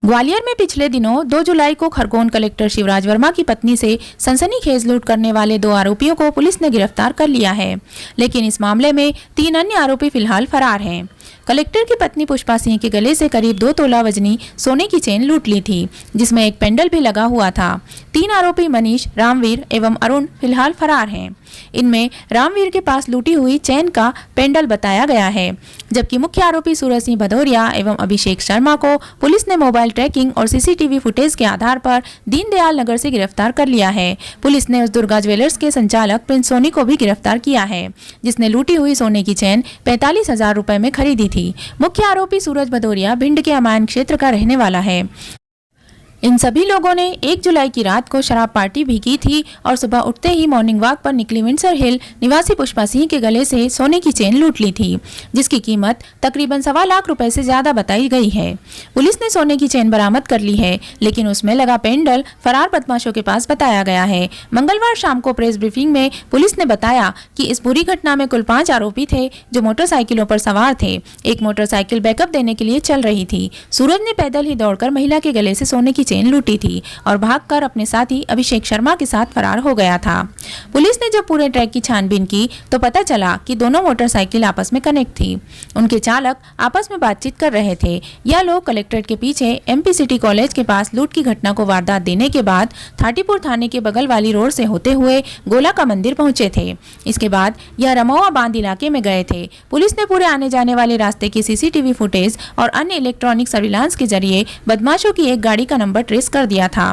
ग्वालियर में पिछले दिनों 2 जुलाई को खरगोन कलेक्टर शिवराज वर्मा की पत्नी से सनसनीखेज लूट करने वाले 2 आरोपियों को पुलिस ने गिरफ्तार कर लिया है, लेकिन इस मामले में 3 अन्य आरोपी फिलहाल फरार हैं। कलेक्टर की पत्नी पुष्पा सिंह के गले से करीब 2 तोला वजनी सोने की चेन लूट ली थी, जिसमें एक पेंडल भी लगा हुआ था। 3 आरोपी मनीष, रामवीर एवं अरुण फिलहाल फरार हैं। इनमें रामवीर के पास लूटी हुई चेन का पेंडल बताया गया है, जबकि मुख्य आरोपी सूरज सिंह भदौरिया एवं अभिषेक शर्मा को पुलिस ने मोबाइल ट्रैकिंग और सीसीटीवी फुटेज के आधार पर दीनदयाल नगर से गिरफ्तार कर लिया है। पुलिस ने उस दुर्गा ज्वेलर्स के संचालक प्रिंस सोनी को भी गिरफ्तार किया है, जिसने लूटी हुई सोने की चेन 45,000 रुपए में खरीदी थी। मुख्य आरोपी सूरज भदौरिया भिंड के अमायन क्षेत्र का रहने वाला है। इन सभी लोगों ने 1 जुलाई की रात को शराब पार्टी भी की थी और सुबह उठते ही मॉर्निंग वॉक पर निकली विंडसर हिल निवासी पुष्पा सिंह के गले से सोने की चेन लूट ली थी, जिसकी कीमत तकरीबन 1.25 लाख रुपए से ज्यादा बताई गई है। पुलिस ने सोने की चेन बरामद कर ली है, लेकिन उसमें लगा पेंडल फरार बदमाशों के पास बताया गया है। मंगलवार शाम को प्रेस ब्रीफिंग में पुलिस ने बताया कि इस बुरी घटना में कुल 5 आरोपी थे, जो मोटरसाइकिलों पर सवार थे। एक मोटरसाइकिल बैकअप देने के लिए चल रही थी। सूरज ने पैदल ही दौड़कर महिला के गले से सोने की चेन लूटी थी और भागकर अपने साथी अभिषेक शर्मा के साथ फरार हो गया था। पुलिस ने जब पूरे ट्रैक की छानबीन की तो पता चला कि दोनों मोटरसाइकिल आपस में कनेक्ट थी। उनके चालक आपस में बातचीत कर रहे थे। यह लोग कलेक्ट्रेट के पीछे एमपी सिटी कॉलेज के पास लूट की घटना को वारदात देने के बाद थाटीपुर थाने के बगल वाली रोड से होते हुए गोला का मंदिर पहुंचे थे। इसके बाद यह रमौआ बांध इलाके में गए थे। पुलिस ने पूरे आने जाने वाले रास्ते की सीसीटीवी फुटेज और अन्य इलेक्ट्रॉनिक सर्विलांस के जरिए बदमाशों की एक गाड़ी का नंबर ट्रेस कर दिया था।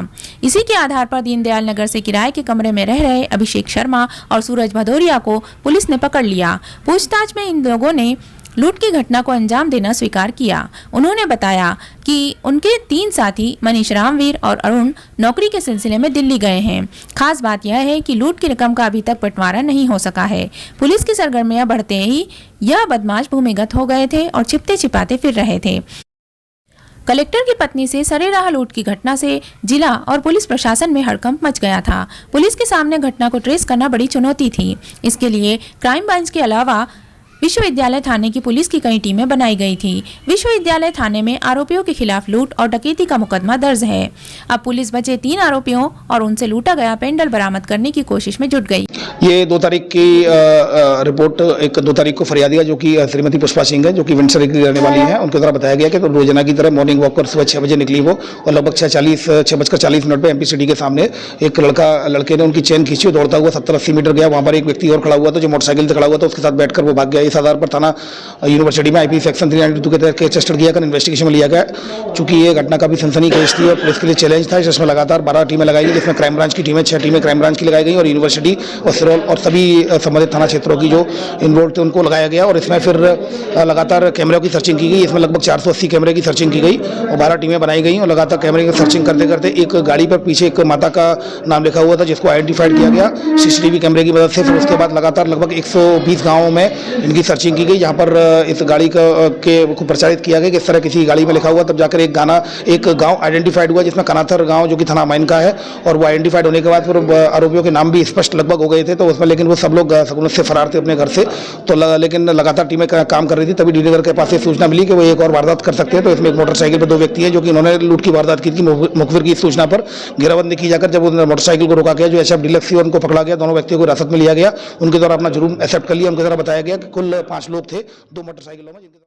इसी के आधार पर दीनदयाल नगर से किराए के कमरे में रह रहे अभिषेक शर्मा और सूरज भदौरिया को पुलिस ने पकड़ लिया। पूछताछ में इन लोगों ने लूट की घटना को अंजाम देना स्वीकार किया। उन्होंने बताया कि उनके 3 साथी मनीष, रामवीर और अरुण नौकरी के सिलसिले में दिल्ली गए हैं। खास बात यह है कि लूट की रकम का अभी तक बंटवारा नहीं हो सका है। पुलिस की सरगर्मियां बढ़ते ही यह बदमाश भूमिगत हो गए थे और छिपते छिपाते फिर रहे थे। कलेक्टर की पत्नी से सरेराह लूट की घटना से जिला और पुलिस प्रशासन में हड़कंप मच गया था। पुलिस के सामने घटना को ट्रेस करना बड़ी चुनौती थी। इसके लिए क्राइम ब्रांच के अलावा विश्वविद्यालय थाने की पुलिस की कई टीमें बनाई गई थी। विश्वविद्यालय थाने में आरोपियों के खिलाफ लूट और डकैती का मुकदमा दर्ज है। अब पुलिस बचे 3 आरोपियों और उनसे लूटा गया पेंडल बरामद करने की कोशिश में जुट गई। ये 2 तारीख की रिपोर्ट 2 तारीख को फरियादिया जो कि श्रीमती पुष्पा सिंह है, जो कि विंडसर की रहने वाली है, उनके द्वारा बताया गया कि तो रोजाना की तरह मॉर्निंग वॉक पर सुबह 6 बजे निकली वो और लगभग 6:40 पर एमपी सिटी के सामने एक लड़के ने उनकी चेन खींची, दौड़ता हुआ 70-80 मीटर गया। वहाँ पर एक व्यक्ति और खड़ा हुआ था जो मोटरसाइकिल से खड़ा हुआ था, उसके साथ बैठकर वो भाग गया। इस आधार पर थाना यूनिवर्सिटी में आईपी सेक्शन 392 के तहत केस रजिस्टर किया कर इन्वेस्टिगेशन में लिया गया। चूंकि ये घटना काफी सनसनीखेज थी और पुलिस के लिए चैलेंज था, जिसमें लगातार 12 टीमें लगाई गई, जिसमें क्राइम ब्रांच की टीमें 6 टीमें क्राइम ब्रांच की लगाई गई और यूनिवर्सिटी और सिरोल और सभी संबंधित थाना क्षेत्रों की जो इन्वॉल्व थे उनको लगाया गया। और इसमें फिर लगातार कैमरों की सर्चिंग की गई। इसमें लगभग 480 कैमरे की सर्चिंग की गई और 12 टीमें बनाई गई और लगातार कैमरे की सर्चिंग करते करते एक गाड़ी पर पीछे एक माता का नाम लिखा हुआ था, जिसको आइडेंटिफाइड किया गया सीसीटीवी कैमरे की मदद से। फिर उसके बाद लगातार लगभग 120 गाँवों में इनकी सर्चिंग की गई, जहाँ पर इस गाड़ी को प्रचारित किया गया कि इस तरह किसी गाड़ी में लिखा हुआ। तब जाकर एक गांव आइडेंटिफाइड हुआ, जिसमें कनाथर गांव जो कि थाना माइन का है, और वो आइडेंटिफाइड होने के बाद फिर आरोपियों के नाम भी स्पष्ट लगभग हो गए थे। तो उसमें लेकिन वो सब लोग से फरार थे अपने घर से। तो लेकिन लगातार टीमें काम कर रही थी। तभी डीनगर के पास ये सूचना मिली कि वो एक और वारदात कर सकते हैं। तो इसमें एक मोटरसाइकिल पर 2 व्यक्ति हैं जो कि इन्होंने लूट की वारदात की थी। मुखबिर की सूचना पर घेराबंदी की जाकर जब उन्होंने मोटरसाइकिल को रोका गया, जो एसएफ डीलक्स थी, उनको पकड़ा गया। दोनों व्यक्तियों को हिरासत में लिया गया। उनके द्वारा अपना जुर्म एक्सेप्ट कर लिया। उनके द्वारा बताया गया कि कुल 5 लोग थे 2 मोटरसाइकिलों में।